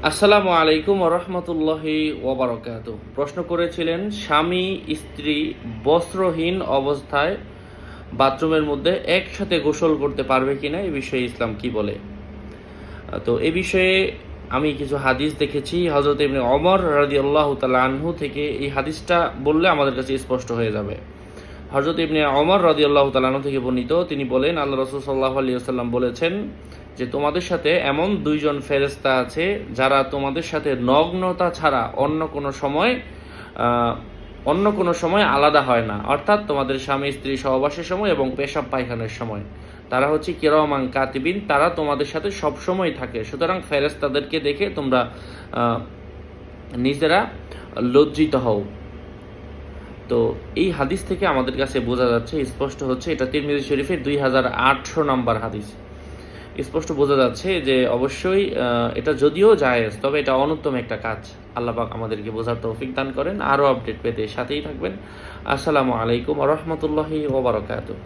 আসসালামু আলাইকুম রহমতুল্লাহি ওবারাকাতুহু। প্রশ্ন করেছিলেন, স্বামী স্ত্রী বস্ত্রহীন অবস্থায় বাথরুমের মধ্যে একসাথে গোসল করতে পারবে কিনা, এই বিষয়ে ইসলাম কি বলে। তো এই বিষয়ে আমি কিছু হাদিস দেখেছি। হযরত ইবনে ওমর রাদিয়াল্লাহু তাআলা আনহু থেকে এই হাদিসটা বললে আমাদের কাছে স্পষ্ট হয়ে যাবে। হযরত ইবনে ওমর রাদিয়াল্লাহু তাআলা আনহু থেকে বর্ণিত, তিনি বলেন, আল্লাহ রাসূল সাল্লাল্লাহু আলাইহি ওয়াসাল্লাম বলেছেন যে তোমাদের সাথে এমন দুইজন ফেরেশতা আছে যারা তোমাদের সাথে নগ্নতা ছাড়া অন্য কোনো সময় আলাদা হয় না, অর্থাৎ তোমাদের স্বামী স্ত্রী সহবাসের সময় এবং পেশাব পায়খানার সময়। তারা হচ্ছে কিরামান কাতিবিন, তারা তোমাদের সাথে সব সময় থাকে। সুতরাং ফেরেশতাদেরকে দেখে তোমরা নিজেরা লজ্জিত হও। তো এই হাদিস থেকে আমাদের কাছে বোঝা যাচ্ছে, স্পষ্ট হচ্ছে, এটা তিরমিজি শরীফের 2800 নম্বর হাদিস। স্পষ্ট বোঝা যাচ্ছে যে অবশ্যই এটা যদিও জায়েজ, তবে এটা অনুত্তম একটা কাজ। আল্লাহ পাক আমাদেরকে বোঝার তৌফিক দান করেন। আরও আপডেট পেতে সাথেই থাকবেন। আসসালামু আলাইকুম ওয়া রাহমাতুল্লাহি ওয়া বারাকাতুহু।